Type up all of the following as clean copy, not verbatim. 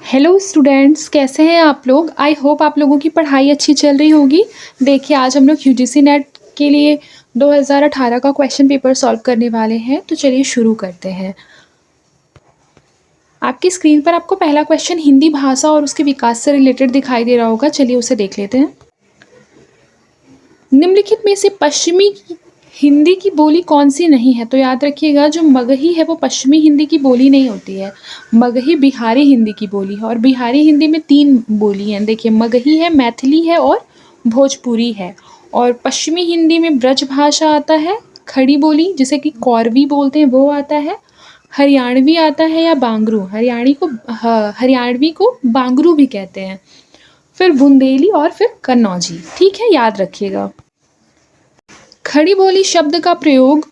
Hello students, कैसे हैं आप लोग। आई होप आप लोगों की पढ़ाई अच्छी चल रही होगी। देखिए, आज हम लोग यूजीसी नेट के लिए 2018 का क्वेश्चन पेपर सॉल्व करने वाले हैं। तो चलिए शुरू करते हैं। आपकी स्क्रीन पर आपको पहला क्वेश्चन हिंदी भाषा और उसके विकास से रिलेटेड दिखाई दे रहा होगा। चलिए उसे देख लेते हैं। निम्नलिखित में से पश्चिमी हिंदी की बोली कौन सी नहीं है। तो याद रखिएगा, जो मगही है वो पश्चिमी हिंदी की बोली नहीं होती है। मगही बिहारी हिंदी की बोली है और बिहारी हिंदी में 3 बोली हैं। देखिए, मगही है, मैथिली है और भोजपुरी है। और पश्चिमी हिंदी में ब्रज भाषा आता है, खड़ी बोली जिसे कि कौरवी बोलते हैं वो आता है, हरियाणवी आता है या बांगरू, हरियाणवी को बांगरू भी कहते हैं, फिर बुंदेली और फिर कन्नौजी। ठीक है, याद रखिएगा। खड़ी बोली शब्द का प्रयोग,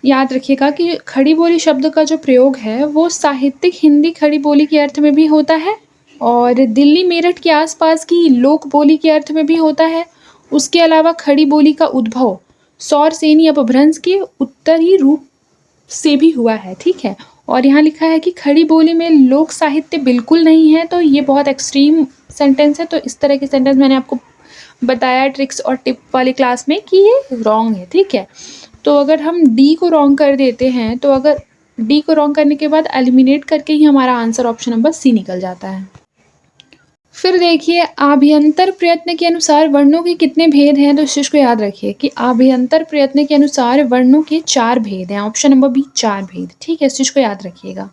याद रखिएगा कि खड़ी बोली शब्द का जो प्रयोग है वो साहित्यिक हिंदी खड़ी बोली के अर्थ में भी होता है और दिल्ली मेरठ के आसपास की लोक बोली के अर्थ में भी होता है। उसके अलावा खड़ी बोली का उद्भव सौर सेनी अपभ्रंश के उत्तरी रूप से भी हुआ है। ठीक है, और यहाँ लिखा है कि खड़ी बोली में लोक साहित्य बिल्कुल नहीं है। तो ये बहुत एक्सट्रीम सेंटेंस है। तो इस तरह के सेंटेंस मैंने आपको बताया ट्रिक्स और टिप वाली क्लास में कि ये रॉन्ग है। ठीक है, तो अगर हम डी को रॉन्ग कर देते हैं, तो अगर डी को रॉन्ग करने के बाद एलिमिनेट करके ही हमारा आंसर ऑप्शन नंबर सी निकल जाता है। फिर देखिए, आभ्यंतर प्रयत्न के अनुसार वर्णों के कितने भेद हैं। तो इस चीज को याद रखिए कि आभ्यंतर प्रयत्न के अनुसार वर्णों के 4 भेद हैं। ऑप्शन नंबर बी 4 भेद। ठीक है, इस चीज को याद रखिएगा।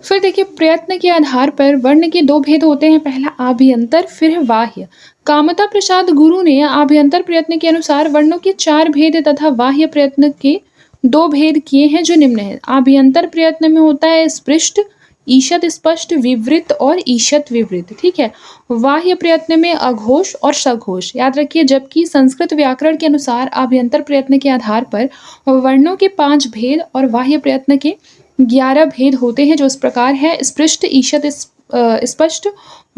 फिर देखिए, प्रयत्न के आधार पर वर्ण के 2 भेद होते हैं। पहला आभ्यंतर, फिर है बाह्य। कामता प्रसाद गुरु ने आभ्यंतर प्रयत्न के अनुसार वर्णों के 4 भेद तथा बाह्य प्रयत्न के 2 भेद किए हैं जो निम्न है। आभ्यंतर प्रयत्न में होता है स्पृष्ट, ईषत स्पष्ट, विवृत और ईषत विवृत। ठीक है, बाह्य प्रयत्न में अघोष और सघोष। याद रखिए, जबकि संस्कृत व्याकरण के अनुसार आभ्यंतर प्रयत्न के आधार पर वर्णों के 5 भेद और बाह्य प्रयत्न के 11 भेद होते हैं, जो इस प्रकार है: स्पृष्ट, ईषत स्पष्ट,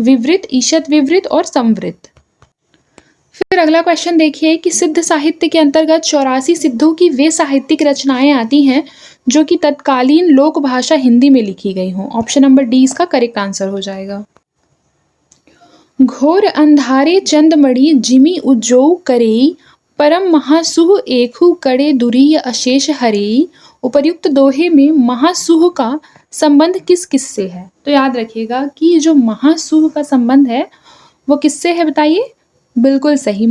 विवृत, ईषत विवृत और संवृत। फिर अगला क्वेश्चन देखिए कि सिद्ध साहित्य के अंतर्गत 84 सिद्धों की वे साहित्यिक रचनाएं आती हैं जो कि तत्कालीन लोक भाषा हिंदी में लिखी गई हों। ऑप्शन नंबर डी इसका करेक्ट आंसर हो जाएगा। घोर अंधारे चंदमणि जिमि उज्जौ करेई, परम महासुह एकहु कड़े दुरीय अशेष हरेई। उपर्युक्त दोहे में महासुह का संबंध किस किस से है। तो याद रखिएगा कि जो महासुह का संबंध है वो किससे है, बताइए। बिल्कुल सही,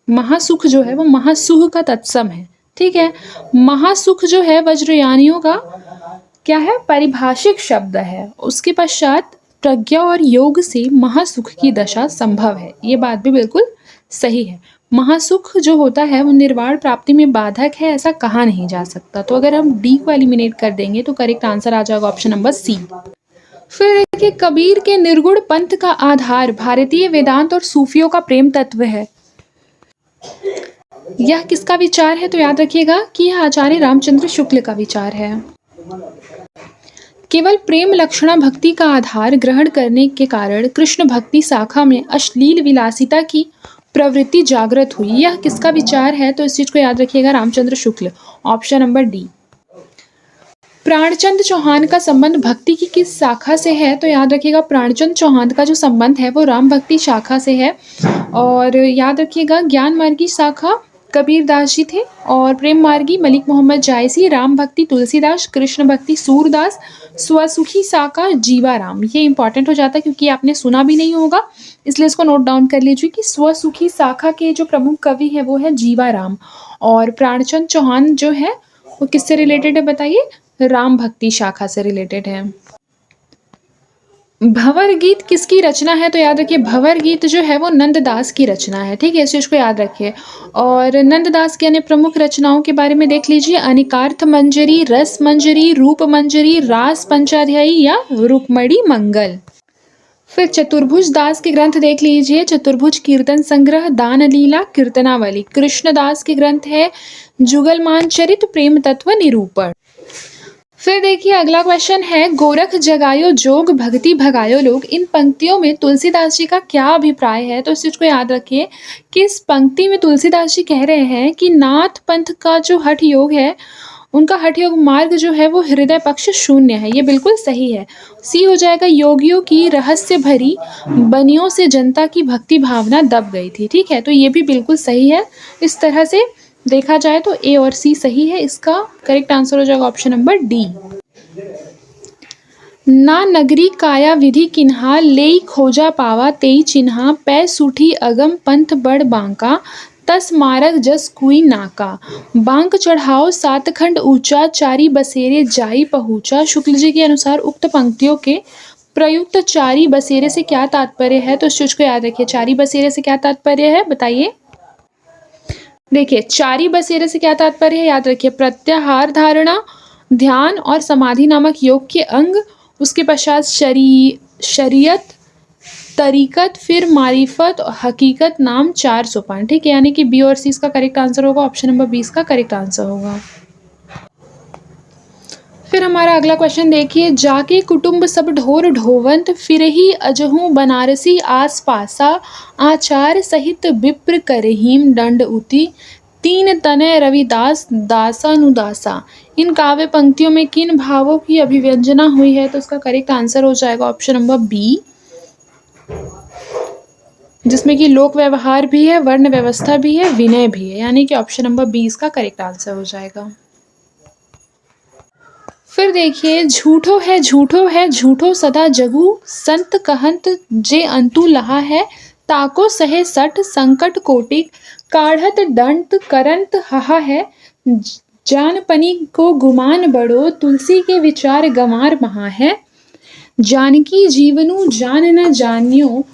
महासुख जो है वो महासुह का तत्सम है। ठीक है, महासुख जो है वज्रयानियों का क्या है, पारिभाषिक शब्द है। उसके पश्चात प्रज्ञा और योग से महासुख की दशा संभव है। ये बात भी बिल्कुल सही है। महासुख जो होता है वो निर्वाण प्राप्ति में बाधक है, ऐसा कहा नहीं जा सकता। तो अगर हम डी को एलिमिनेट कर देंगे तो करेक्ट आंसर आ जाएगा ऑप्शन नंबर सी। फिर देखिए, कबीर के निर्गुण पंथ का आधार भारतीय वेदांत और सूफियों का प्रेम तत्व है। यह किसका विचार है। तो याद रखिएगा कि यह आचार्य रामचंद्र शुक्ल का विचार है। केवल प्रेम लक्षणा भक्ति का आधार ग्रहण करने के कारण कृष्ण भक्ति शाखा में अश्लील विलासिता की प्रवृत्ति जागृत हुई। यह किसका विचार है। तो इस चीज को याद रखिएगा, Ramchandra Shukla. Option number D. Pranchand Chauhan का संबंध भक्ति की किस शाखा से है। तो याद रखिएगा, प्राणचंद चौहान का जो संबंध है वो राम भक्ति शाखा से है। और याद रखिएगा, ज्ञान मार्गी शाखा कबीर दास जी थे और प्रेम मार्गी मलिक मोहम्मद जायसी, राम भक्ति तुलसीदास, कृष्ण भक्ति सूरदास, स्वसुखी शाखा जीवाराम। ये इंपॉर्टेंट हो जाता है क्योंकि आपने सुना भी नहीं होगा, इसलिए इसको नोट डाउन कर लीजिए कि स्वसुखी शाखा के जो प्रमुख कवि है वो है जीवाराम। और प्राणचंद चौहान जो है वो किससे रिलेटेड है, बताइए। राम भक्ति शाखा से रिलेटेड है। भंवर गीत किसकी रचना है। तो याद रखिए, भंवर गीत जो है वो नंददास की रचना है। ठीक है, इस चीज को याद रखिए। और नंददास की अन्य प्रमुख रचनाओं के बारे में देख लीजिए: अनिकार्थ मंजरी, रस मंजरी, रूप मंजरी, रास पंचाध्यायी या रुक्मणी मंगल। फिर चतुर्भुज दास के ग्रंथ देख लीजिए: चतुर्भुज कीर्तन संग्रह, दान लीला, कीर्तनावली। कृष्णदास के ग्रंथ है जुगलमान चरित, प्रेम तत्व निरूपण। फिर देखिए, अगला क्वेश्चन है, गोरख जगायो जोग भक्ति भगायो लोग। इन पंक्तियों में तुलसीदास जी का क्या अभिप्राय है। तो इस चीज को याद रखिए कि इस पंक्ति में तुलसीदास जी कह रहे हैं कि नाथ पंथ का जो हठ योग है उनका हठयोग मार्ग जो है वो हृदय पक्ष शून्य है, ये बिल्कुल सही है। सी हो जाएगा, योगियों की रहस्य भरी बनियों से जनता की भक्ति भावना दब गई थी। ठीक है, तो ये भी बिल्कुल सही है। इस तरह से देखा जाए तो ए और सी सही है। इसका करेक्ट आंसर हो जाएगा ऑप्शन नंबर डी। ना नगरी काया विधि किन्हा लेई खोजा पावा तेई चिन्हा पै सूठी अगम पंथ बड़ बांका तस मारग जस कुई नाका बांक चढ़ाओ सात खंड ऊंचा चारी बसेरे जाई पहुंचा। शुक्ल जी के अनुसार उक्त पंक्तियों के प्रयुक्त चारी बसेरे से क्या तात्पर्य है? तो इस चीज को याद रखिए, चारी बसेरे से क्या तात्पर्य है बताइए। देखिए, चारी बसेरे से क्या तात्पर्य है, याद रखिए, प्रत्याहार धारणा, ध्यान और समाधि नामक योग के अंग, उसके पश्चात शरीयत, तरीकत, फिर मारिफत, हकीकत नाम 4 सोपान। ठीक है, यानी कि बी और सी इसका करेक्ट आंसर होगा, ऑप्शन नंबर 20 का करेक्ट आंसर होगा। फिर हमारा अगला क्वेश्चन देखिए, जाके कुटुंब सब ढोर ढोवंत फिर ही अजहू बनारसी आस पासा आचार सहित विप्र करहीम दंड उति तीन तनय रविदास दासानुदासा। इन काव्य पंक्तियों में किन भावों की अभिव्यंजना हुई है? तो इसका करेक्ट आंसर हो जाएगा ऑप्शन नंबर बी, जिसमें कि लोक व्यवहार भी है, वर्ण व्यवस्था भी है, विनय भी है, यानी कि ऑप्शन नंबर 20 का करेक्ट आंसर हो जाएगा। फिर देखिए, झूठो है झूठो सदा जगू संत कहंत जे अंतु लहा है ताको सहे सठ संकट कोटिक काढ़त दंत करंत हहा है जानपनी को गुमान बड़ो तुलसी के विचार गंवार महा है जानकी जीवनु जान न जानियो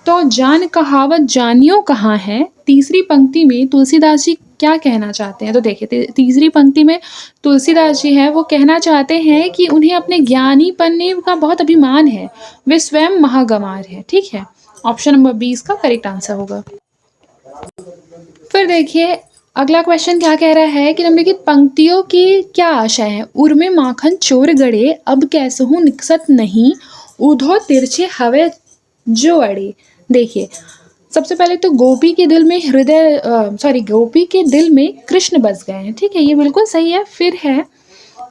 तो जान कहावत जानियो कहाँ है। तीसरी पंक्ति में तुलसीदास जी क्या कहना चाहते हैं? तो देखिए, तीसरी पंक्ति में तुलसीदास जी हैं, वो कहना चाहते हैं कि उन्हें अपने ज्ञानीपन का बहुत अभिमान है, वे स्वयं महागंवार हैं। ठीक है, ऑप्शन नंबर 20 का करेक्ट आंसर होगा। फिर देखिए, अगला क्वेश्चन क्या कह रहा है कि निम्नलिखित पंक्तियों की क्या आशा है? उर्मे माखन चोर गड़े अब कैसहू निकसत नहीं उधो तिरछे हवे जो अड़े। देखिए, सबसे पहले तो गोपी के दिल में गोपी के दिल में कृष्ण बस गए हैं। ठीक है, ये बिल्कुल सही है। फिर है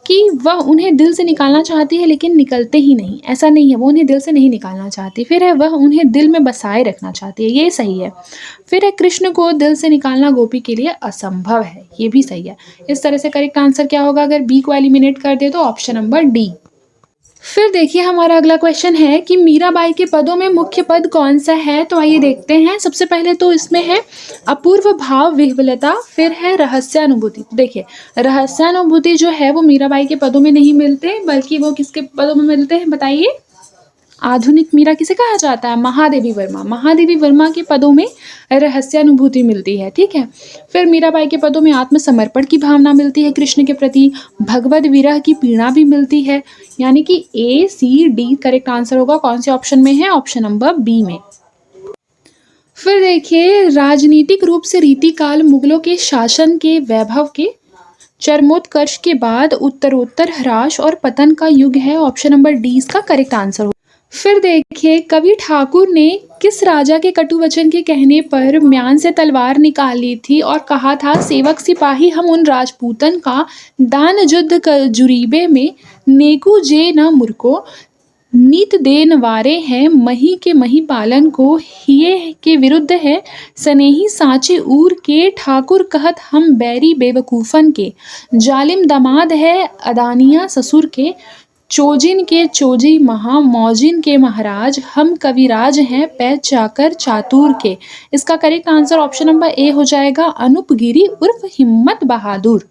कि वह उन्हें दिल से निकालना चाहती है लेकिन निकलते ही नहीं, ऐसा नहीं है, वो उन्हें दिल से नहीं निकालना चाहती। फिर है वह उन्हें दिल में बसाए रखना चाहती है, ये सही है। फिर है कृष्ण को दिल से निकालना गोपी के लिए असंभव है, ये भी सही है। इस तरह से करेक्ट आंसर क्या होगा अगर बी को एलिमिनेट कर दे? तो ऑप्शन नंबर डी। फिर देखिए, हमारा अगला क्वेश्चन है कि मीराबाई के पदों में मुख्य पद कौन सा है? तो आइए देखते हैं। सबसे पहले तो इसमें है अपूर्व भाव विह्वलता, फिर है रहस्यानुभूति। देखिए, रहस्यानुभूति जो है वो मीराबाई के पदों में नहीं मिलते, बल्कि वो किसके पदों में मिलते हैं बताइए? आधुनिक मीरा किसे कहा जाता है? महादेवी वर्मा। महादेवी वर्मा के पदों में रहस्यानुभूति मिलती है। ठीक है, फिर मीराबाई के पदों में आत्मसमर्पण की भावना मिलती है कृष्ण के प्रति, भगवद विरह की पीड़ा भी मिलती है, यानी कि ए सी डी करेक्ट आंसर होगा। कौन से ऑप्शन में है? ऑप्शन नंबर बी में। फिर देखिए, राजनीतिक रूप से रीतिकाल मुगलों के शासन के वैभव के चरमोत्कर्ष के बाद उत्तरोत्तर ह्रास और पतन का युग है। ऑप्शन नंबर डी इसका करेक्ट आंसर होगा। फिर देखिए, कवि ठाकुर ने किस राजा के कटु वचन के कहने पर म्यान से तलवार निकाली थी और कहा था, सेवक सिपाही हम उन राजपूतन का दान युद्ध जुरीबे में नेकू जे न मुरको नीत देन वारे हैं मही के मही पालन को हिये के विरुद्ध है सनेही साचे ऊर के ठाकुर कहत हम बैरी बेवकूफन के जालिम दमाद है अदानिया ससुर के चोजिन के चोजी महा मौजिन के महाराज हम कविराज हैं पै चाकर चातुर के। इसका correct answer option number A हो जाएगा, अनूपगिरी उर्फ हिम्मत बहादुर।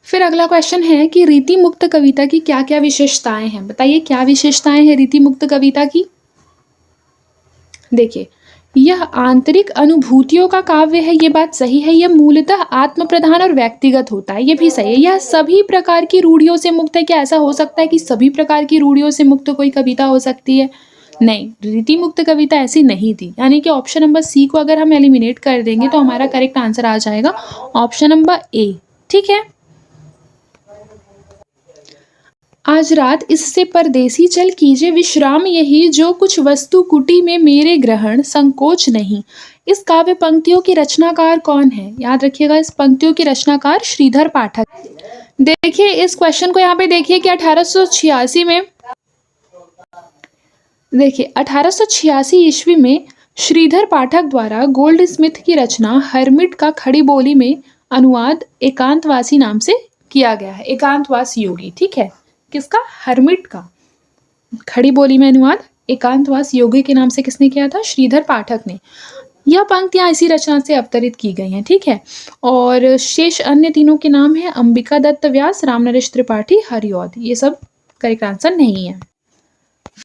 फिर अगला क्वेश्चन है कि रीति मुक्त कविता की क्या क्या विशेषताएं हैं? बताइए, क्या विशेषताएं हैं रीति मुक्त कविता की? देखिए, यह आंतरिक अनुभूतियों का काव्य है, ये बात सही है। यह मूलतः आत्म प्रधान और व्यक्तिगत होता है, ये भी सही है। यह सभी प्रकार की रूढ़ियों से मुक्त है। क्या ऐसा हो सकता है कि सभी प्रकार की रूढ़ियों से मुक्त कोई कविता हो सकती है? नहीं, रीति मुक्त कविता ऐसी नहीं थी, यानी कि ऑप्शन नंबर सी को अगर हम एलिमिनेट कर देंगे तो हमारा करेक्ट आंसर आ जाएगा ऑप्शन नंबर ए। ठीक है, आज रात इससे परदेसी चल कीजिए विश्राम यही जो कुछ वस्तु कुटी में मेरे ग्रहण संकोच नहीं। इस काव्य पंक्तियों की रचनाकार कौन है? याद रखिएगा, इस पंक्तियों की रचनाकार श्रीधर पाठक। देखिए इस क्वेश्चन को यहाँ पे देखिए कि 1886 में, देखिए 1886 ईस्वी में श्रीधर पाठक द्वारा गोल्ड स्मिथ की रचना हर्मिट का खड़ी बोली में अनुवाद एकांतवासी नाम से किया गया है। एकांतवास योगी, ठीक है, किसका? हर्मिट का खड़ी बोली में अनुवाद एकांतवास योगी के नाम से किसने किया था? श्रीधर पाठक ने। यह पंक्तियां इसी रचना से अवतरित की गई हैं, ठीक है। और शेष अन्य तीनों के नाम है अंबिका दत्त व्यास, रामनरेश त्रिपाठी, हरिऔध। ये सब करेक्ट आंसर नहीं है।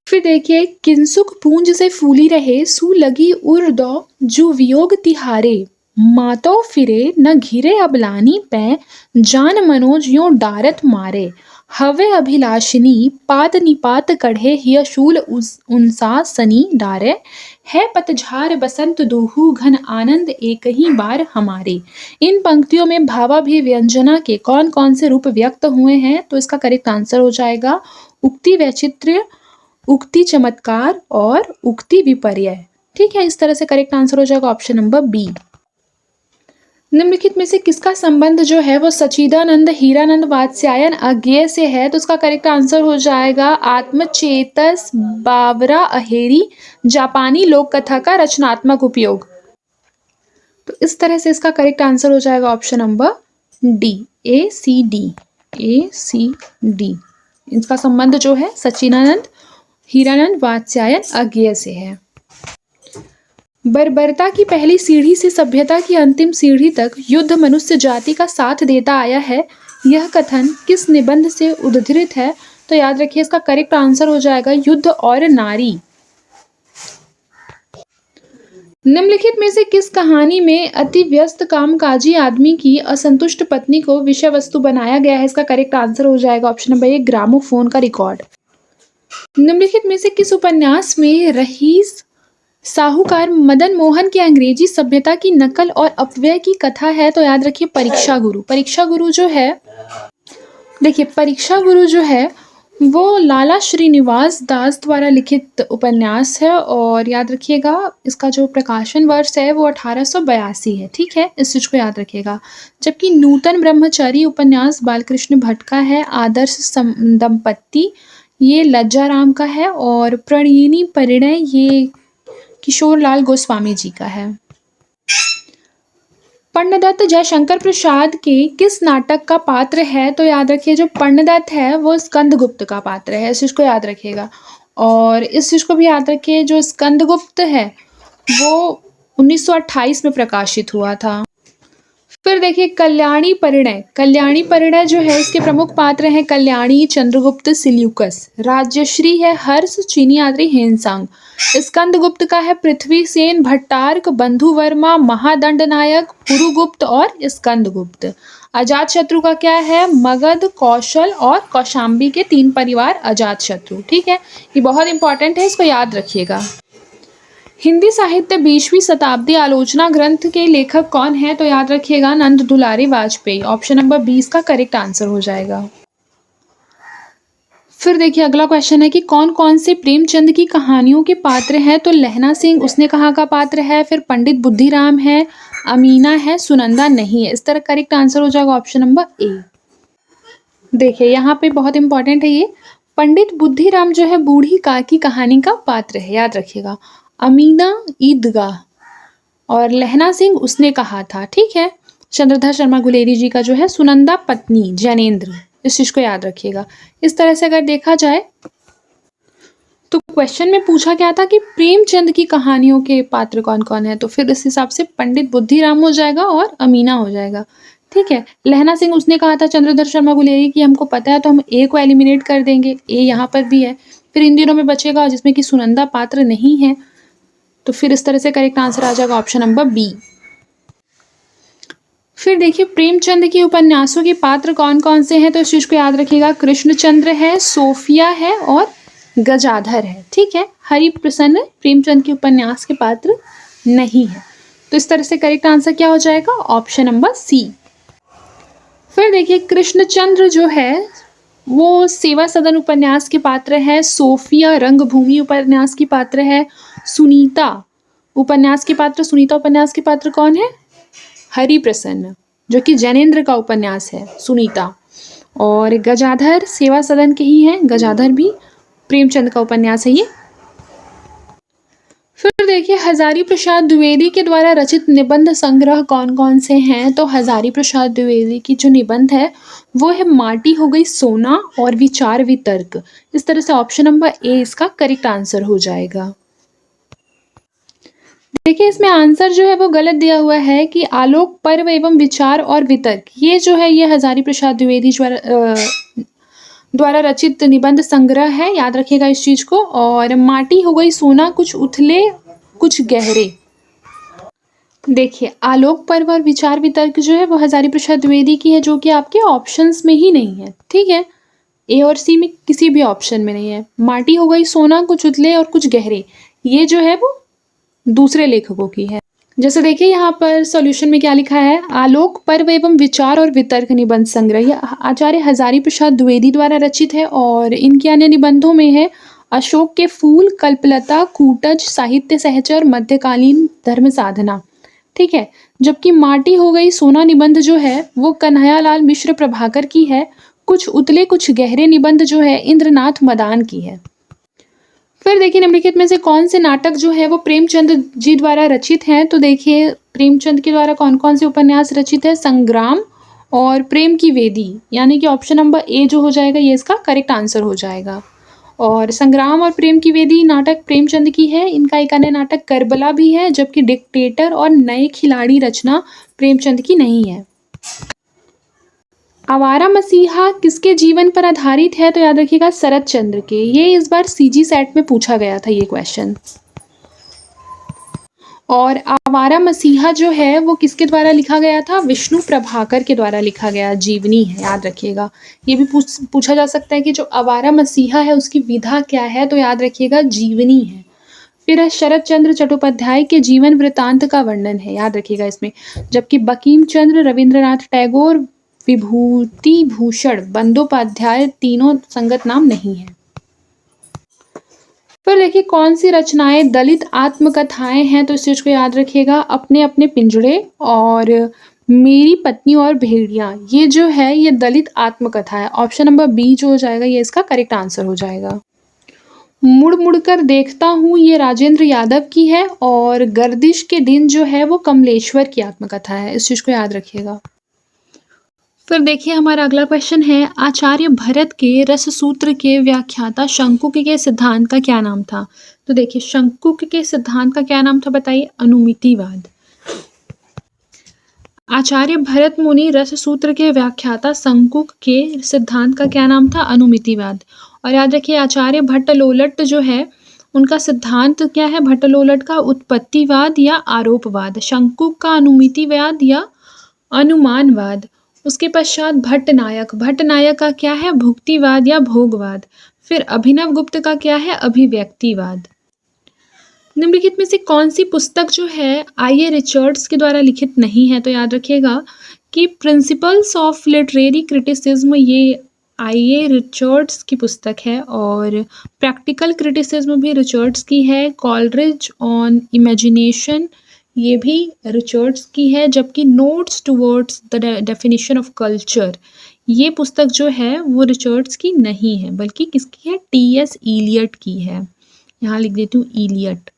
फिर देखिए, किंसुक पूंज से फूली रहे सू लगी उर्दौ जु वियोग तिहारे, मातो फिरे न घिरे अबलानी पै जान मनोज यो डारत मारे, हवे अभिलाषिनी पात निपात कढ़े हिय शूल उनसा सनी डारे, है पतझार बसंत दूहू घन आनंद एक ही बार हमारे। इन पंक्तियों में भावाभिव्यंजना के कौन कौन से रूप व्यक्त हुए हैं? तो इसका करेक्ट आंसर हो जाएगा उक्ति वैचित्र्य, उक्ति चमत्कार और उक्ति विपर्यय, ठीक है। इस तरह से करेक्ट आंसर हो जाएगा ऑप्शन नंबर बी। निम्नलिखित में से किसका संबंध जो है वो सच्चिदानंद हीरानंद वात्स्यायन अज्ञेय से है? तो उसका करेक्ट आंसर हो जाएगा आत्मचेतस बावरा अहेरी, जापानी लोक कथा का रचनात्मक उपयोग। तो इस तरह से इसका करेक्ट आंसर हो जाएगा ऑप्शन नंबर डी, ए सी डी, ए सी डी। इसका संबंध जो है सच्चिदानंद हीरानंद वात्स्यायन अज्ञेय से है। बर्बरता की पहली सीढ़ी से सभ्यता की अंतिम सीढ़ी तक युद्ध मनुष्य जाति का साथ देता आया है, यह कथन किस निबंध से उद्धृत है? तो याद रखिए इसका करेक्ट आंसर हो जाएगा युद्ध और नारी। निम्नलिखित में से किस कहानी में अति व्यस्त कामकाजी आदमी की असंतुष्ट पत्नी को विषय वस्तु बनाया गया है? इसका करेक्ट आंसर हो जाएगा ऑप्शन नंबर ए, ग्रामोफोन का रिकॉर्ड। निम्नलिखित में से किस उपन्यास में रईस साहूकार मदन मोहन की अंग्रेजी सभ्यता की नकल और अपव्यय की कथा है? तो याद रखिए परीक्षा गुरु। परीक्षा गुरु जो है, देखिए परीक्षा गुरु जो है वो लाला श्रीनिवास दास द्वारा लिखित उपन्यास है और याद रखिएगा इसका जो प्रकाशन वर्ष है वो 1882 है, ठीक है, इस चीज को याद रखिएगा। जबकि नूतन ब्रह्मचारी उपन्यास बालकृष्ण भट्ट का है, आदर्श दंपत्ति ये लज्जाराम का है और प्रणयिनी परिणय ये किशोरलाल गोस्वामी जी का है। पंडदत्त जयशंकर प्रसाद के किस नाटक का पात्र है? तो याद रखिए जो पंडदत्त है वो स्कंदगुप्त का पात्र है, इस चीज को याद रखिएगा। और इस चीज को भी याद रखिए जो स्कंदगुप्त है वो 1928 में प्रकाशित हुआ था। फिर देखिए कल्याणी परिणय, कल्याणी परिणय जो है इसके प्रमुख पात्र हैं कल्याणी, चंद्रगुप्त सिल्यूकस, राज्यश्री है हर्ष, चीनी यात्री हेनसांग। स्कंदगुप्त का है पृथ्वी सेन, भट्टार्क, बंधु वर्मा, महादंड नायक, पुरुगुप्त और स्कंदगुप्त। अजात शत्रु का क्या है? मगध, कौशल और कौशाम्बी के 3 परिवार अजात शत्रु, ठीक है, ये बहुत इंपॉर्टेंट है, इसको याद रखिएगा। हिंदी साहित्य 20वीं शताब्दी आलोचना ग्रंथ के लेखक कौन है? तो याद रखिएगा नंद दुलारी वाजपेयी, ऑप्शन नंबर 20 का करेक्ट आंसर हो जाएगा। फिर देखिए अगला क्वेश्चन है कि कौन कौन से प्रेमचंद की कहानियों के पात्र हैं? तो लहना सिंह उसने कहा का पात्र है, फिर पंडित बुद्धिराम है, अमीना है, सुनंदा नहीं है। इस तरह करेक्ट आंसर हो जाएगा ऑप्शन नंबर ए। देखिए यहाँ पे बहुत इंपॉर्टेंट है ये, पंडित बुद्धिराम जो है बूढ़ी काकी कहानी का पात्र है, याद रखिएगा। अमीना ईदगाह और लहना सिंह उसने कहा था, ठीक है। चंद्रधर शर्मा गुलेरी जी का जो है सुनंदा पत्नी जैनेन्द्र, इस चीज को याद रखिएगा। इस तरह से अगर देखा जाए तो क्वेश्चन में पूछा गया था कि प्रेमचंद की कहानियों के पात्र कौन कौन है, तो फिर इस हिसाब से पंडित बुद्धिराम हो जाएगा और अमीना हो जाएगा, ठीक है। लहना सिंह उसने कहा था चंद्रधर शर्मा गुलेरी की हमको पता है तो हम ए को एलिमिनेट कर देंगे, ए यहाँ पर भी है। फिर इन दिनों में बचेगा जिसमें कि सुनंदा पात्र नहीं है, तो फिर इस तरह से करेक्ट आंसर आ जाएगा ऑप्शन नंबर बी। फिर देखिए प्रेमचंद के उपन्यासों के पात्र कौन कौन से हैं, तो इस चीज को याद रखिएगा। कृष्णचंद्र है, सोफिया है और गजाधर है, ठीक है। हरिप्रसन्न प्रेमचंद के उपन्यास के पात्र नहीं है, तो इस तरह से करेक्ट आंसर क्या हो जाएगा? Option number C. फिर देखिए कृष्णचंद्र जो है वो सेवा सदन उपन्यास के पात्र है, सोफिया रंगभूमि उपन्यास की पात्र है, सुनीता उपन्यास के पात्र, सुनीता उपन्यास के पात्र कौन है? हरिप्रसन्न, जो कि जैनेन्द्र का उपन्यास है सुनीता। और गजाधर सेवा सदन के ही हैं, गजाधर भी प्रेमचंद का उपन्यास है ये। फिर देखिए हजारी प्रसाद द्विवेदी के द्वारा रचित निबंध संग्रह कौन कौन से हैं। तो हजारी प्रसाद द्विवेदी की जो निबंध है वो है माटी हो गई सोना और विचार वितर्क। इस तरह से ऑप्शन नंबर ए इसका करेक्ट आंसर हो जाएगा। देखिए इसमें आंसर जो है वो गलत दिया हुआ है कि आलोक पर्व एवं विचार और वितर्क, ये जो है ये हजारी प्रसाद द्विवेदी द्वारा रचित निबंध संग्रह है, याद रखिएगा इस चीज को। और माटी हो गई सोना कुछ उथले कुछ गहरे। देखिए आलोक पर्व और विचार वितर्क जो है वो हजारी प्रसाद द्विवेदी की है, जो कि आपके ऑप्शंस में ही नहीं है, ठीक है। ए और सी में किसी भी ऑप्शन में नहीं है। माटी हो गई सोना कुछ उथले और कुछ गहरे, ये जो है वो दूसरे लेखकों की है। जैसे देखिए यहाँ पर सॉल्यूशन में क्या लिखा है, आलोक पर्व एवं विचार और वितर्क निबंध संग्रह, यह आचार्य हजारी प्रसाद द्विवेदी द्वारा रचित है। और इनके अन्य निबंधों में है अशोक के फूल, कल्पलता, कूटज, साहित्य सहचर, मध्यकालीन धर्म साधना, ठीक है। जबकि माटी हो गई सोना निबंध जो है वो कन्हैयालाल मिश्र प्रभाकर की है। कुछ उतले कुछ गहरे निबंध जो है इंद्रनाथ मदान की है। फिर देखिए निम्नलिखित में से कौन से नाटक जो है वो प्रेमचंद जी द्वारा रचित हैं। तो देखिए प्रेमचंद के द्वारा कौन कौन से उपन्यास रचित है, संग्राम और प्रेम की वेदी, यानी कि ऑप्शन नंबर ए जो हो जाएगा ये इसका करेक्ट आंसर हो जाएगा। और संग्राम और प्रेम की वेदी नाटक प्रेमचंद की है। इनका एक अन्य नाटक करबला भी है, जबकि डिक्टेटर और नए खिलाड़ी रचना प्रेमचंद की नहीं है। आवारा मसीहा किसके जीवन पर आधारित है। तो याद रखिएगा शरत चंद्र के। ये इस बार सीजी सेट में पूछा गया था ये क्वेश्चन। और आवारा मसीहा जो है वो किसके द्वारा लिखा गया था, विष्णु प्रभाकर के द्वारा लिखा गया जीवनी है, याद रखिएगा। ये भी पूछा जा सकता है कि जो आवारा मसीहा है उसकी विधा क्या है। तो याद रखिएगा जीवनी है। फिर है शरत चंद्र चट्टोपाध्याय के जीवन वृतांत का वर्णन है, याद रखिएगा इसमें। जबकि बंकिम चंद्र, रविंद्रनाथ टैगोर, विभूति भूषण बंदोपाध्याय तीनों संगत नाम नहीं है। फिर देखिए कौन सी रचनाएं दलित आत्मकथाएं हैं। तो इस चीज को याद रखिएगा, अपने अपने पिंजड़े और मेरी पत्नी और भेड़िया, ये जो है ये दलित आत्मकथा है। ऑप्शन नंबर बी जो हो जाएगा ये इसका करेक्ट आंसर हो जाएगा। मुड़ मुड़ कर देखता हूँ ये राजेंद्र यादव की है। और गर्दिश के दिन जो है वो कमलेश्वर की आत्मकथा है, इस चीज को याद रखिएगा। फिर देखिए हमारा अगला क्वेश्चन है, आचार्य भरत के रस सूत्र के व्याख्याता शंकुक के सिद्धांत का क्या नाम था। तो देखिए शंकुक के सिद्धांत का क्या नाम था बताइए, अनुमितिवाद। आचार्य भरत मुनि रस सूत्र के व्याख्याता शंकुक के सिद्धांत का क्या नाम था, अनुमितिवाद। और याद रखिए आचार्य भट्टलोलट जो है उनका सिद्धांत क्या है, भट्टलोलट का उत्पत्तिवाद या आरोपवाद, शंकुक का अनुमितिवाद या अनुमानवाद। उसके पश्चात भट्टनायक का क्या है, भुक्तिवाद या भोगवाद। फिर अभिनव गुप्त का क्या है, अभिव्यक्तिवाद। निम्नलिखित में से कौन सी पुस्तक जो है आई ए रिचर्ड्स के द्वारा लिखित नहीं है। तो याद रखिएगा कि प्रिंसिपल्स ऑफ लिटरेरी क्रिटिसिज्म ये आई ए रिचर्ड्स की पुस्तक है। और प्रैक्टिकल क्रिटिसिज्म भी रिचर्ड्स की है। कॉलरिज ऑन इमेजिनेशन ये भी रिचर्ड्स की है। जबकि notes towards the definition of culture ये पुस्तक जो है वो रिचर्ड्स की नहीं है, बल्कि किसकी है, टी एस इलियट की है। यहाँ लिख देती हूँ इलियट।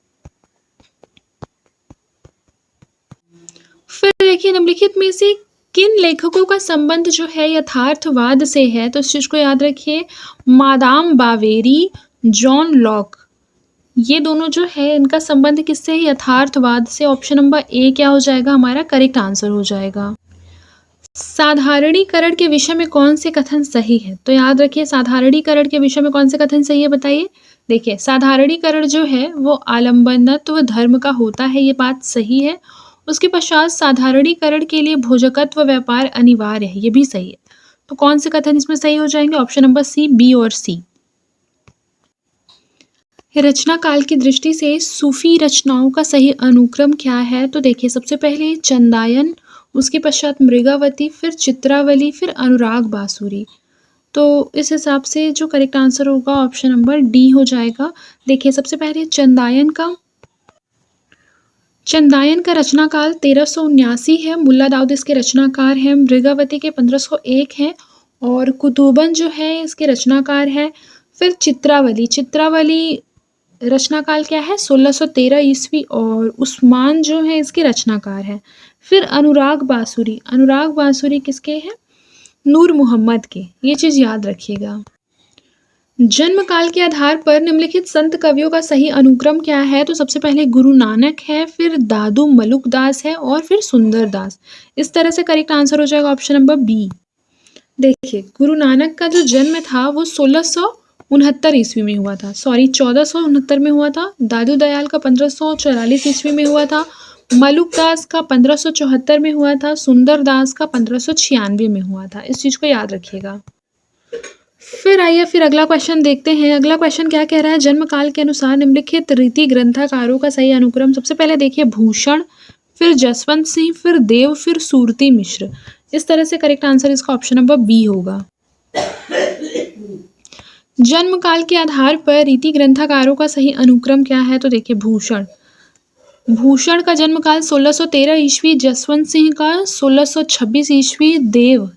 फिर देखिए निम्नलिखित में से किन लेखकों का संबंध जो है यथार्थवाद से है। तो इस चीज को याद रखिए, मादाम बावेरी, जॉन लॉक, ये दोनों जो है इनका संबंध किससे है, यथार्थवाद से। ऑप्शन नंबर ए क्या हो जाएगा हमारा करेक्ट आंसर हो जाएगा। साधारणीकरण के विषय में कौन से कथन सही है। तो याद रखिए साधारणीकरण के विषय में कौन से कथन सही है बताइए। देखिए साधारणीकरण जो है वो आलम्बनत्व धर्म का होता है, ये बात सही है। उसके पश्चात साधारणीकरण के लिए भोजकत्व व्यापार अनिवार्य है, ये भी सही है। तो कौन से कथन इसमें सही हो जाएंगे, ऑप्शन नंबर सी, बी और सी। रचना काल की दृष्टि से सूफी रचनाओं का सही अनुक्रम क्या है। तो देखिए सबसे पहले चंदायन, उसके पश्चात मृगावती, फिर चित्रावली, फिर अनुराग बांसुरी। तो इस हिसाब से जो करेक्ट आंसर होगा ऑप्शन नंबर डी हो जाएगा। देखिए सबसे पहले चंदायन का रचना काल 1379 है, मुल्ला दाऊद इसके रचनाकार हैं। मृगावती के 1501 हैं और कुतुबन जो है इसके रचनाकार है। फिर चित्रावली, चित्रावली रचनाकाल क्या है 1613 ईस्वी और उस्मान जो है इसके रचनाकार है। फिर अनुराग बांसुरी किसके हैं? नूर मोहम्मद के। ये चीज़ याद रखिएगा। जन्म काल के आधार पर निम्नलिखित संत कवियों का सही अनुक्रम क्या है? तो सबसे पहले गुरु नानक है, फिर दादू मलुक दास है और फिर सुंदर दास। इस तरह से करेक्ट आंसर हो जाएगा ऑप्शन नंबर बी। देखिए, गुरु नानक का जो जन्म था वो 1669 ईस्वी में हुआ था, 1469 में हुआ था। दादू दयाल का 1544 ईस्वी में हुआ था। मलुक दास का 1574 में हुआ था। सुंदर दास का 1596 में हुआ था। इस चीज़ को याद रखिएगा। फिर आइए फिर अगला क्वेश्चन देखते हैं। अगला क्वेश्चन क्या कह रहा है? जन्म काल के अनुसार निम्नलिखित रीति ग्रंथकारों का सही अनुक्रम। सबसे पहले देखिए भूषण, फिर जसवंत सिंह, फिर देव, फिर सूरती मिश्र। इस तरह से करेक्ट आंसर इसका ऑप्शन नंबर बी होगा। जन्म काल के आधार पर रीति ग्रंथकारों का सही अनुक्रम क्या है? तो देखिए भूषण, भूषण का जन्म काल 1613 ईस्वी, जसवंत सिंह का 1626 ईस्वी, देव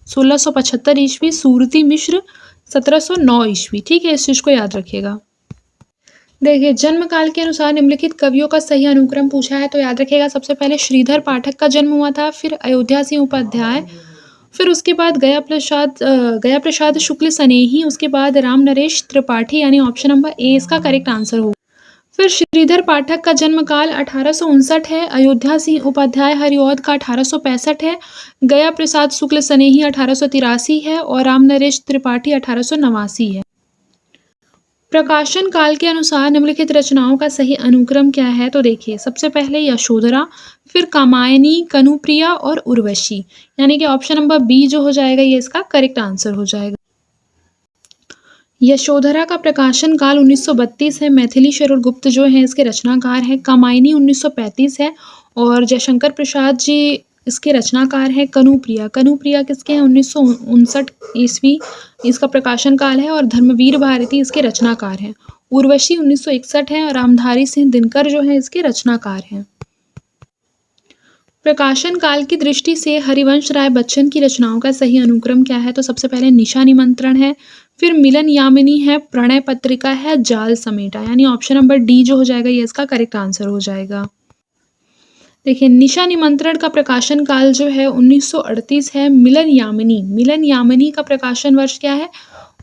1675 ईस्वी, सूरती मिश्र 1709 ईस्वी। ठीक है, इस चीज को याद रखिएगा। देखिए, जन्म काल के अनुसार निम्नलिखित कवियों का सही अनुक्रम पूछा है तो याद रखिएगा। सबसे पहले श्रीधर पाठक का जन्म हुआ था, फिर अयोध्या सिंह उपाध्याय, फिर उसके बाद गया प्रसाद शुक्ल स्नेही, उसके बाद राम नरेश त्रिपाठी, यानी ऑप्शन नंबर ए इसका करेक्ट आंसर होगा। फिर श्रीधर पाठक का जन्म काल 1859 है, अयोध्या सिंह उपाध्याय हरिऔध का 1865 है, गया प्रसाद शुक्ल स्नेही 1883 है और राम नरेश त्रिपाठी 1889 है। प्रकाशन काल के अनुसार निम्नलिखित रचनाओं का सही अनुक्रम क्या है? तो देखिए, सबसे पहले यशोधरा, फिर कामायनी, कनुप्रिया और उर्वशी, यानी कि ऑप्शन नंबर बी जो हो जाएगा ये इसका करेक्ट आंसर हो जाएगा। यशोधरा का प्रकाशन काल 1932 है, मैथिली शरण गुप्त जो है इसके रचनाकार हैं। कामायनी 1935 है और जयशंकर प्रसाद जी इसके रचनाकार हैं। कनुप्रिया, कनुप्रिया किसके हैं? 1959 ईस्वी इसका प्रकाशन काल है और धर्मवीर भारती इसके रचनाकार हैं। उर्वशी 1961 है और रामधारी सिंह दिनकर जो है इसके रचनाकार हैं। प्रकाशन काल की दृष्टि से हरिवंश राय बच्चन की रचनाओं का सही अनुक्रम क्या है? तो सबसे पहले निशा निमंत्रण है, फिर मिलन यामिनी है, प्रणय पत्रिका है, जाल समेटा, यानी ऑप्शन नंबर डी जो हो जाएगा ये इसका करेक्ट आंसर हो जाएगा। देखिए, निशा निमंत्रण का प्रकाशन काल जो है 1938 है। मिलन यामिनी का प्रकाशन वर्ष क्या है?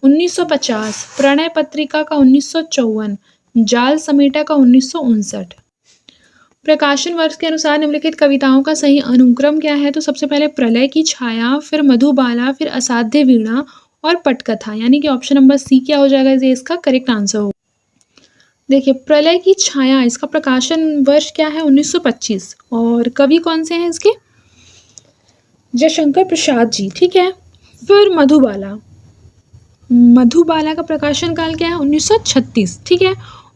1950। प्रणय पत्रिका का 1954, जाल समेटा का 1959। प्रकाशन वर्ष के अनुसार निम्नलिखित कविताओं का सही अनुक्रम क्या है? तो सबसे पहले प्रलय की छाया, फिर मधुबाला, फिर असाध्य वीणा और पटकथा, यानी कि ऑप्शन नंबर सी क्या हो जाएगा ये इसका करेक्ट आंसर होगा। देखिए, प्रलय की छाया इसका प्रकाशन वर्ष क्या है? 1925 और कवि कौन से हैं इसके? जयशंकर प्रसाद जी। ठीक है, फिर मधुबाला, मधुबाला का प्रकाशन काल क्या है? 1936। ठीक है,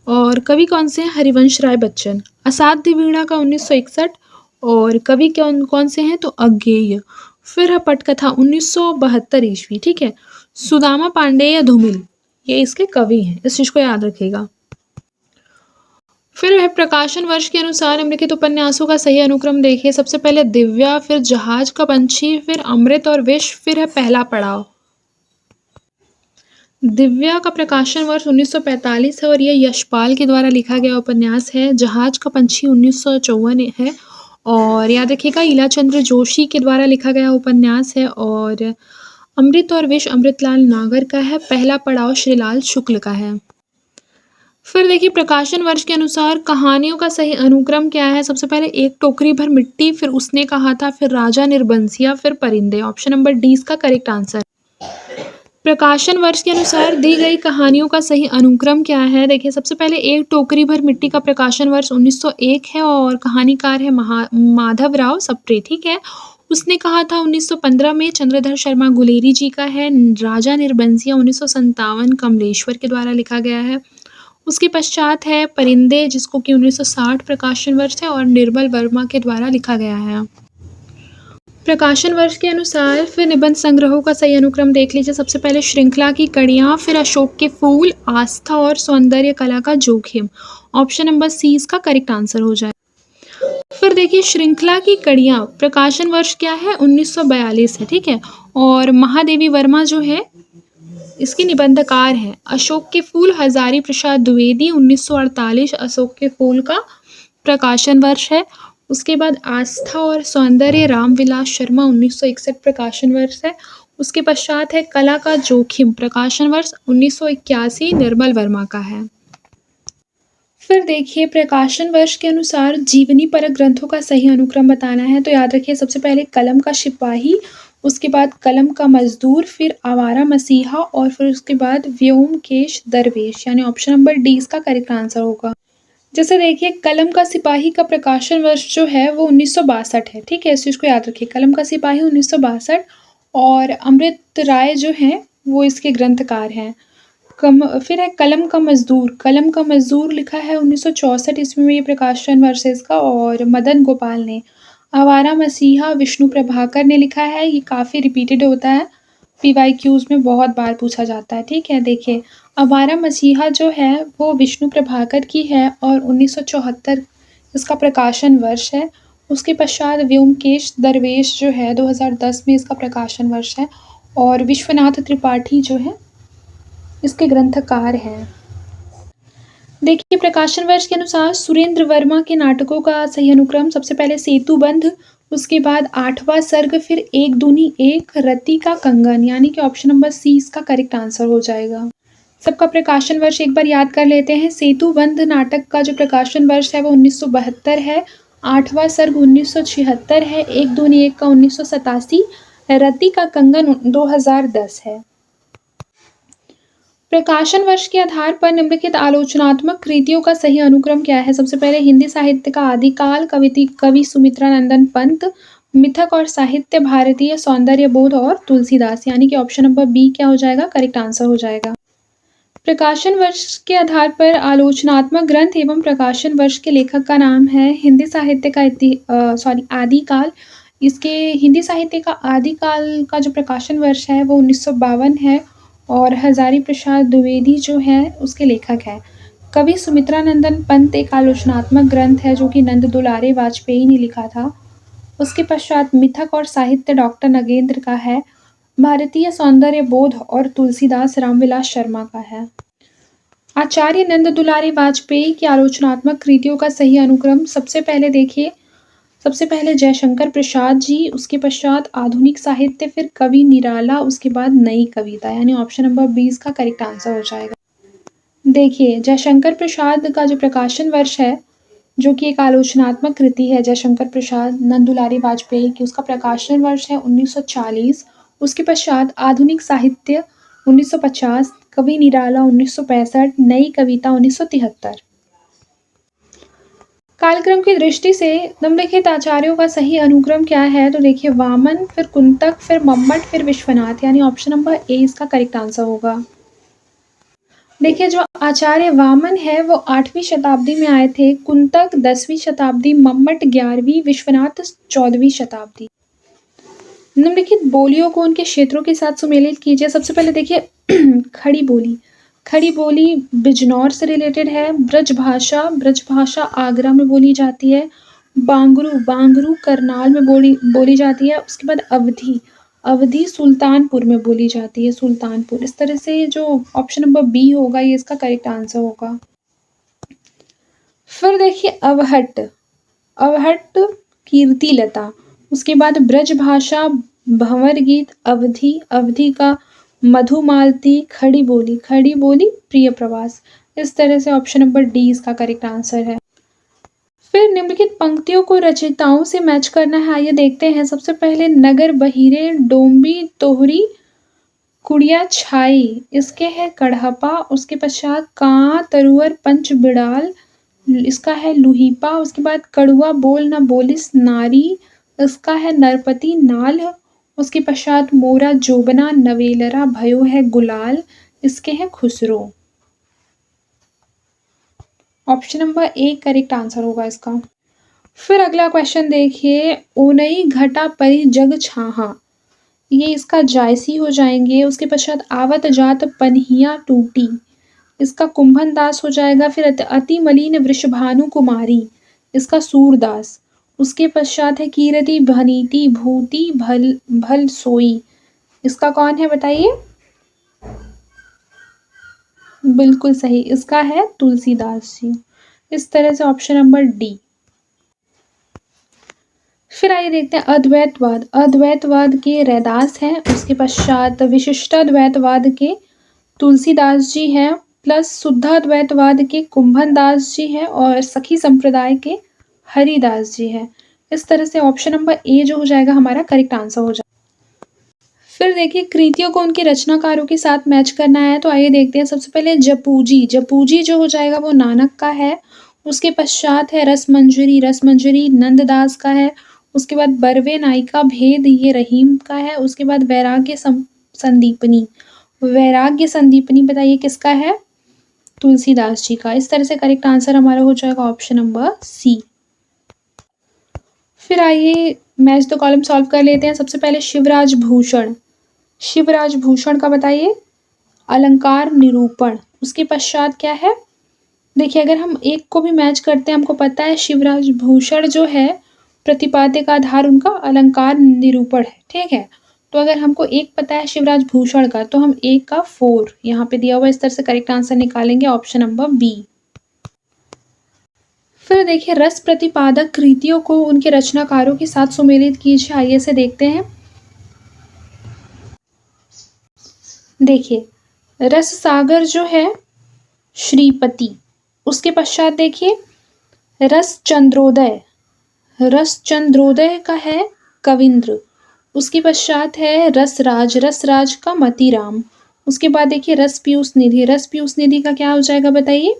और कवि कौन से हैं? हरिवंश राय बच्चन। असाध्य वीणा का 1961 और कवि कौन कौन से हैं? तो अज्ञेय। फिर है पटकथा 1972 ईस्वी। ठीक है, सुदामा पांडेय धूमिल ये इसके कवि हैं, इस चीज को याद रखिएगा। फिर है प्रकाशन वर्ष के अनुसार निम्नलिखित उपन्यासों का सही अनुक्रम देखिए। सबसे पहले दिव्या, फिर जहाज का पंछी, फिर अमृत और विष, फिर है पहला पड़ाव। दिव्या का प्रकाशन वर्ष 1945 है और यह यशपाल के द्वारा लिखा गया उपन्यास है। जहाज का पंछी 1954 है और याद रखिएगा ईलाचंद्र जोशी के द्वारा लिखा गया उपन्यास है। और अमृत और विष अमृतलाल नागर का है। पहला पड़ाव श्रीलाल शुक्ल का है। फिर देखिए, प्रकाशन वर्ष के अनुसार कहानियों का सही अनुक्रम क्या है? सबसे पहले एक टोकरी भर मिट्टी, फिर उसने कहा था, फिर राजा निर्बंसिया, फिर परिंदे, ऑप्शन नंबर डी इसका करेक्ट आंसर। प्रकाशन वर्ष के अनुसार दी गई कहानियों का सही अनुक्रम क्या है? देखिए, सबसे पहले एक टोकरी भर मिट्टी का प्रकाशन वर्ष 1901 है और कहानीकार है माधवराव सप्रे। ठीक है, उसने कहा था 1915 में चंद्रधर शर्मा गुलेरी जी का है। राजा निर्बंसिया 1957 कमलेश्वर के द्वारा लिखा गया है। उसके पश्चात है परिंदे, जिसको कि 1960 प्रकाशन वर्ष है और निर्मल वर्मा के द्वारा लिखा गया है। प्रकाशन वर्ष के अनुसार फिर निबंध संग्रहों का सही अनुक्रम देख लीजिए। सबसे पहले श्रृंखला की कड़ियाँ, फिर अशोक के फूल, आस्था और सौंदर्य कला का जोखिम, ऑप्शन नंबर सी इसका करेक्ट आंसर हो जाए। फिर देखिए, श्रृंखला की कड़ियाँ प्रकाशन वर्ष क्या है? 1942 है। ठीक है, और महादेवी वर्मा जो है इसके निबंधकार हैं। अशोक के फूल हजारी प्रसाद द्विवेदी 1948 अशोक के फूल का प्रकाशन वर्ष है। उसके बाद आस्था और सौंदर्य रामविलास शर्मा 1961 प्रकाशन वर्ष है। उसके पश्चात है कला का जोखिम प्रकाशन वर्ष 1981 निर्मल वर्मा का है। फिर देखिए प्रकाशन वर्ष के अनुसार जीवनी परक ग्रंथों का सही अनुक्रम बताना है। तो याद रखिए सबसे पहले कलम का सिपाही, उसके बाद कलम का मजदूर, फिर आवारा मसीहा और फिर उसके बाद व्योमकेश दरवेश, यानी ऑप्शन नंबर डी इसका करेक्ट आंसर होगा। जैसे देखिए कलम का सिपाही का प्रकाशन वर्ष जो है वो 1962 है। ठीक है, इस चीज़ को याद रखिए, कलम का सिपाही 1962 और अमृत राय जो हैं वो इसके ग्रंथकार हैं। फिर है कलम का मजदूर, कलम का मजदूर लिखा है 1964 ईस्वी में, ये प्रकाशन वर्ष है इसका, और मदन गोपाल ने। आवारा मसीहा विष्णु प्रभाकर ने लिखा है, ये काफ़ी रिपीटेड होता है, PYQs में बहुत बार पूछा जाता है। ठीक है, देखिए आवारा मसीहा जो है वो विष्णु प्रभाकर की है और 1974 इसका प्रकाशन वर्ष है। उसके पश्चात व्योमकेश दरवेश जो है 2010 में इसका प्रकाशन वर्ष है और विश्वनाथ त्रिपाठी जो है इसके ग्रंथकार हैं। देखिए प्रकाशन वर्ष के अनुसार सुरेंद्र वर्मा के नाटकों का सही अनुक्रम सबसे पहले सेतुबंध, उसके बाद 8वां सर्ग, फिर एक दूनी एक, रति का कंगन, यानी कि ऑप्शन नंबर सी इसका करेक्ट आंसर हो जाएगा। सबका प्रकाशन वर्ष एक बार याद कर लेते हैं। सेतुबंध नाटक का जो प्रकाशन वर्ष है वो 1972 है, 8वां सर्ग 1976 है, एक दूनी एक का 1987, रति का कंगन 2010 है। प्रकाशन वर्ष के आधार पर निम्नलिखित आलोचनात्मक कृतियों का सही अनुक्रम क्या है? सबसे पहले हिंदी साहित्य का आदिकाल, कवि सुमित्रा नंदन पंत, मिथक और साहित्य, भारतीय सौंदर्य बोध और तुलसीदास, यानी कि ऑप्शन नंबर बी क्या हो जाएगा, करेक्ट आंसर हो जाएगा। प्रकाशन वर्ष के आधार पर आलोचनात्मक ग्रंथ एवं प्रकाशन वर्ष के लेखक का नाम है। हिंदी साहित्य का आदिकाल, इसके हिंदी साहित्य का आदिकाल का जो प्रकाशन वर्ष है वो 1952 है और हजारी प्रसाद द्विवेदी जो है उसके लेखक हैं। कवि सुमित्रा नंदन पंत एक आलोचनात्मक ग्रंथ है जो कि नंद दुलारे वाजपेयी ने लिखा था। उसके पश्चात मिथक और साहित्य डॉक्टर नगेंद्र का है। भारतीय सौंदर्य बोध और तुलसीदास रामविलास शर्मा का है। आचार्य नंद दुलारे वाजपेयी की आलोचनात्मक कृतियों का सही अनुक्रम सबसे पहले देखिए, सबसे पहले जयशंकर प्रसाद जी, उसके पश्चात आधुनिक साहित्य, फिर कवि निराला, उसके बाद नई कविता, यानी ऑप्शन नंबर 20 का करेक्ट आंसर हो जाएगा। देखिए जयशंकर प्रसाद का जो प्रकाशन वर्ष है जो कि एक आलोचनात्मक कृति है, जयशंकर प्रसाद नंद दुलारे वाजपेयी की, उसका प्रकाशन वर्ष है 1940। उसके पश्चात आधुनिक साहित्य 1950, कवि निराला 1965, नई कविता 1973। कालक्रम की दृष्टि से निम्नलिखित आचार्यों का सही अनुक्रम क्या है? तो देखिए वामन, फिर कुंतक, फिर मम्मट, फिर विश्वनाथ, यानी ऑप्शन नंबर ए इसका करेक्ट आंसर होगा। देखिए जो आचार्य वामन है वो 8वीं शताब्दी में आए थे, कुंतक 10वीं शताब्दी, मम्मट 11वीं, विश्वनाथ 14वीं शताब्दी। निम्नलिखित बोलियों को उनके क्षेत्रों के साथ सुमेलित कीजिए। सबसे पहले देखिए खड़ी बोली, खड़ी बोली बिजनौर से रिलेटेड है। ब्रज भाषा आगरा में बोली जाती है। बांगरू करनाल में बोली जाती है। उसके बाद अवधी सुल्तानपुर में बोली जाती है, सुल्तानपुर। इस तरह से जो ऑप्शन नंबर बी होगा ये इसका करेक्ट आंसर होगा। फिर देखिए अवहट्ट कीर्तिलता, उसके बाद ब्रज भाषा, भंवर गीत, अवधि का मधुमालती, खड़ी बोली प्रिय प्रवास। इस तरह से ऑप्शन नंबर डी इसका करेक्ट आंसर है। फिर निम्नलिखित पंक्तियों को रचयिताओं से मैच करना है, आइए देखते हैं। सबसे पहले नगर बहिरे डोंबी तोहरी कुड़िया छाई, इसके है कढ़पा। उसके पश्चात कां तरुअर पंच बिड़ाल, इसका है लुहीपा। उसके बाद कड़ुआ बोल न बोलिस नारी, इसका है नरपति नाल। उसके पश्चात मोरा जोबना नवेलरा भयो है गुलाल, इसके है Khusro. Option number A correct answer होगा इसका। फिर अगला क्वेश्चन देखिए, ओनई घटा परि जग छाहा, ये इसका जायसी हो जाएंगे। उसके पश्चात आवत जात पनहिया टूटी, इसका कुंभन दास हो जाएगा। फिर अति मलिन वृषभानु कुमारी, इसका सूरदास। उसके पश्चात है कीरति भनीति भूति भल सोई, इसका कौन है बताइए? बिल्कुल सही, इसका है तुलसीदास जी। इस तरह से ऑप्शन नंबर डी। फिर आइए देखते हैं अद्वैतवाद। अद्वैतवाद के रैदास हैं, उसके पश्चात विशिष्टाद्वैतवाद के तुलसीदास जी हैं, प्लस शुद्धाद्वैतवाद के कुंभन दास जी हैं और सखी संप्रदाय के हरिदास जी हैं। इस तरह से ऑप्शन नंबर ए जो हो जाएगा हमारा करेक्ट आंसर हो जाएगा। फिर देखिए कृतियों को उनके रचनाकारों के साथ मैच करना है, तो आइए देखते हैं। सबसे पहले जपूजी। जपूजी जो हो जाएगा वो नानक का है। उसके पश्चात है रसमंजरी। रसमंजरी नंददास का है। उसके बाद बरवे नायिका भेद ये रहीम का है। उसके बाद वैराग्य संदीपनी। वैराग्य संदीपनी बताइए किसका है? तुलसीदास जी का। इस तरह से करेक्ट आंसर हमारा हो जाएगा ऑप्शन नंबर सी। फिर आइए मैच द कॉलम सॉल्व कर लेते हैं। सबसे पहले शिवराज भूषण। शिवराज भूषण का बताइए अलंकार निरूपण। उसके पश्चात क्या है? देखिए अगर हम एक को भी मैच करते हैं, हमको पता है शिवराज भूषण जो है प्रतिपाद्य का आधार उनका अलंकार निरूपण है, ठीक है। तो अगर हमको एक पता है शिवराज भूषण का, तो हम एक का 4 यहाँ पे दिया हुआ इस तरह से करेक्ट आंसर निकालेंगे ऑप्शन नंबर बी। फिर देखिए रस प्रतिपादक कृतियों को उनके रचनाकारों के साथ सुमेलित कीजिए। आइए से देखते हैं। देखिए रस सागर जो है श्रीपति। उसके पश्चात देखिए रस चंद्रोदय। रस चंद्रोदय का है कविंद्र। उसके पश्चात है रसराज। रसराज का मतीराम। उसके बाद देखिए रस पीयूष निधि। रस पीयूष निधि का क्या हो जाएगा बताइए?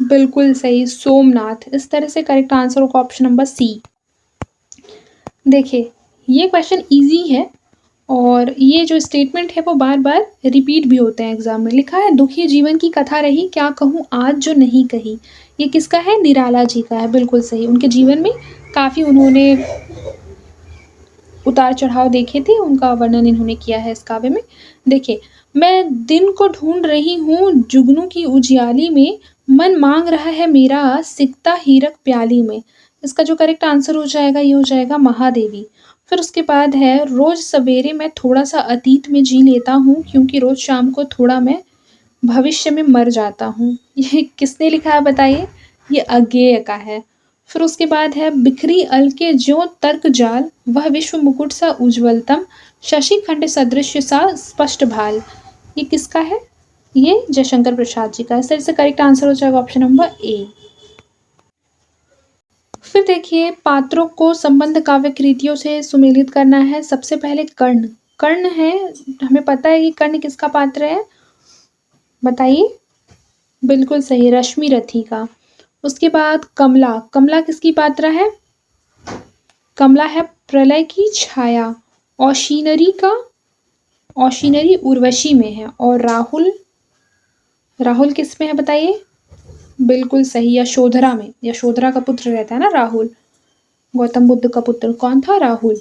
बिल्कुल सही सोमनाथ। इस तरह से करेक्ट आंसर होगा ऑप्शन नंबर सी। देखिए ये क्वेश्चन इजी है और ये जो स्टेटमेंट है वो बार बार रिपीट भी होते हैं एग्जाम में। लिखा है दुखी जीवन की कथा रही, क्या कहूँ आज जो नहीं कही। ये किसका है? निराला जी का है। बिल्कुल सही। उनके जीवन में काफ़ी उन्होंने उतार चढ़ाव देखे थे, उनका वर्णन इन्होंने किया है इस काव्य में। देखिए मैं दिन को ढूंढ रही हूँ जुगनू की उजियाली में, मन मांग रहा है मेरा सिकता हीरक प्याली में। इसका जो करेक्ट आंसर हो जाएगा ये हो जाएगा महादेवी। फिर उसके बाद है रोज सवेरे मैं थोड़ा सा अतीत में जी लेता हूँ, क्योंकि रोज शाम को थोड़ा मैं भविष्य में मर जाता हूँ। ये किसने लिखा है बताइए? ये अज्ञेय का है। फिर उसके बाद है बिखरी अलके ज्यों तर्क जाल, वह विश्व मुकुट सा उज्ज्वलतम, शशि खंड सदृश सा स्पष्ट भाल। ये किसका है? ये जयशंकर प्रसाद जी का। इस तरह से करेक्ट आंसर हो जाएगा ऑप्शन नंबर ए। फिर देखिए पात्रों को संबंध काव्य कृतियों से सुमेलित करना है। सबसे पहले कर्ण। कर्ण है, हमें पता है कि कर्ण किसका पात्र है बताइए? बिल्कुल सही रश्मि रथी का। उसके बाद कमला। कमला किसकी पात्रा है? कमला है प्रलय की छाया। औशीनरी का, औशीनरी उर्वशी में है। और राहुल, राहुल किस में है बताइए? बिल्कुल सही यशोधरा में। यशोधरा का पुत्र रहता है ना राहुल। गौतम बुद्ध का पुत्र कौन था? राहुल।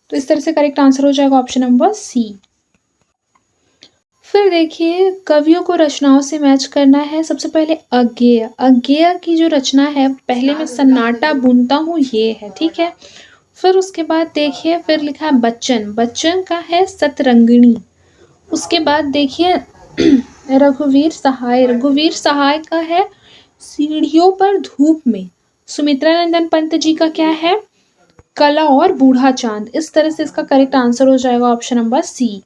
तो इस तरह से करेक्ट आंसर हो जाएगा ऑप्शन नंबर सी। फिर देखिए कवियों को रचनाओं से मैच करना है। सबसे पहले अज्ञेय। अज्ञेय की जो रचना है पहले मैं सन्नाटा बुनता हूँ ये है, ठीक है। फिर उसके बाद देखिए फिर लिखा है बच्चन। बच्चन का है सतरंगिणी। उसके बाद देखिए रघुवीर सहाय। रघुवीर सहाय का है सीढ़ियों पर धूप में। सुमित्रा नंदन पंत जी का क्या है? कला और बूढ़ा चांद। इस तरह से इसका करेक्ट आंसर हो जाएगा ऑप्शन नंबर सी।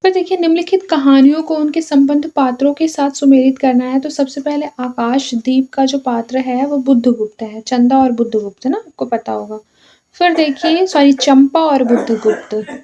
फिर देखिए निम्नलिखित कहानियों को उनके संबंध पात्रों के साथ सुमेलित करना है। तो सबसे पहले आकाशदीप का जो पात्र है वो बुद्धगुप्त है। चंदा और बुद्धगुप्त ना, आपको पता होगा। फिर देखिए चंपा और बुद्धगुप्त।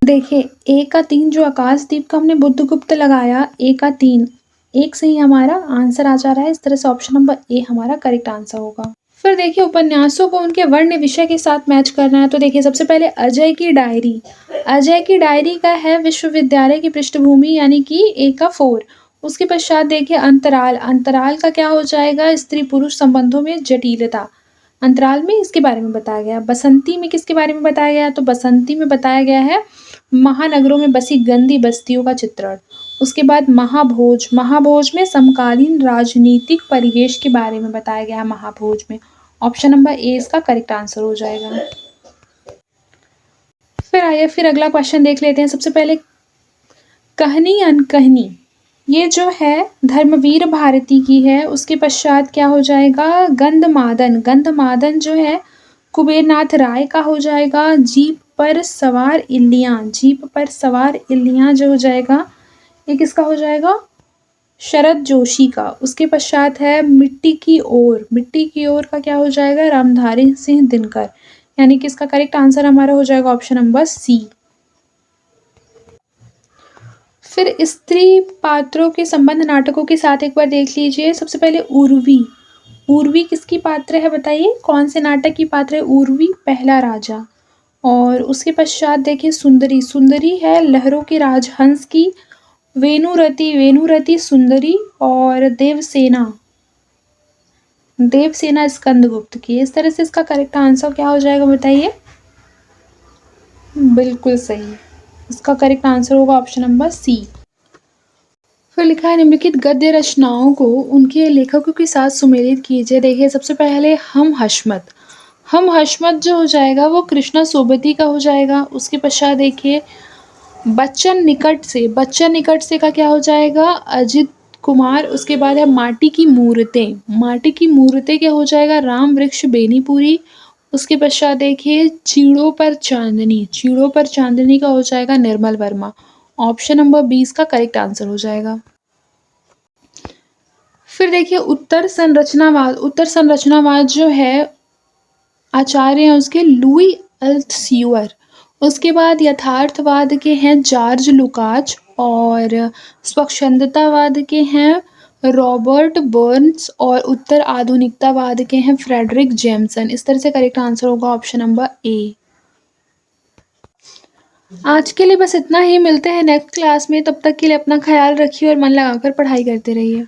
देखिए ए का 3 जो आकाशदीप का हमने बुद्धगुप्त लगाया, ए का 3 एक से ही हमारा आंसर आ जा रहा है। इस तरह से ऑप्शन नंबर ए हमारा करेक्ट आंसर होगा। फिर देखिए उपन्यासों को उनके वर्ण विषय के साथ मैच करना है। तो देखिए सबसे पहले अजय की डायरी। अजय की डायरी का है विश्वविद्यालय की पृष्ठभूमि यानी कि ए का 4। उसके पश्चात देखिए अंतराल। अंतराल का क्या हो जाएगा? स्त्री पुरुष संबंधों में जटिलता। अंतराल में इसके बारे में बताया गया। बसंती में किसके बारे में बताया गया? तो बसंती में बताया गया है महानगरों में बसी गंदी बस्तियों का चित्रण। उसके बाद महाभोज। महाभोज में समकालीन राजनीतिक परिवेश के बारे में बताया गया है महाभोज में। ऑप्शन नंबर ए इसका करेक्ट आंसर हो जाएगा। फिर आइए फिर अगला क्वेश्चन देख लेते हैं। सबसे पहले कहनी अनकहनी, ये जो है धर्मवीर भारती की है। उसके पश्चात क्या हो जाएगा? गंधमादन, गंधमादन जो है कुबेरनाथ राय का हो जाएगा। जीप पर सवार इल्लियाँ, जीप पर सवार इल्लियाँ जो हो जाएगा ये किसका हो जाएगा? शरद जोशी का। उसके पश्चात है मिट्टी की ओर, मिट्टी की ओर का क्या हो जाएगा? रामधारी सिंह दिनकर। यानी कि इसका करेक्ट आंसर हमारा हो जाएगा ऑप्शन नंबर सी। फिर स्त्री पात्रों के संबंध नाटकों के साथ एक बार देख लीजिए। सबसे पहले उर्वी, उर्वी किसकी पात्र है बताइए? कौन से नाटक की पात्र है उर्वी? पहला राजा। और उसके पश्चात देखिए सुंदरी, सुंदरी है लहरों के राजहंस की। वेनुरति, वेनुरति सुंदरी। और देवसेना, देवसेना स्कंदगुप्त की। इस तरह से इसका करेक्ट आंसर क्या हो जाएगा बताइए? बिल्कुल सही, इसका करेक्ट आंसर होगा ऑप्शन नंबर सी। फिर लिखा है निम्नलिखित गद्य रचनाओं को उनके लेखकों के साथ सुमेलित कीजिए। देखिए सबसे पहले हम हशमत, हम हशमत जो हो जाएगा वो कृष्णा सोबती का हो जाएगा। उसके पश्चात देखिए बच्चन निकट से, बच्चन निकट से का क्या हो जाएगा? अजित कुमार। उसके बाद है माटी की मूर्तें, माटी की मूर्तें क्या हो जाएगा? राम वृक्ष बेनीपुरी। उसके पश्चात देखिए चीड़ों पर चांदनी, चीड़ों पर चांदनी का हो जाएगा निर्मल वर्मा। ऑप्शन नंबर 20 का करेक्ट आंसर हो जाएगा। फिर देखिए उत्तर संरचनावाद, उत्तर संरचनावाद जो है आचार्य हैं उसके लुई अल्थस्यूअर। उसके बाद यथार्थवाद के हैं जॉर्ज लुकाच। और स्वच्छंदतावाद के हैं रॉबर्ट बर्न्स। और उत्तर आधुनिकतावाद के हैं फ्रेडरिक जेम्सन। इस तरह से करेक्ट आंसर होगा ऑप्शन नंबर ए। आज के लिए बस इतना ही, मिलते हैं नेक्स्ट क्लास में। तब तक के लिए अपना ख्याल रखिए और मन लगाकर पढ़ाई करते रहिए।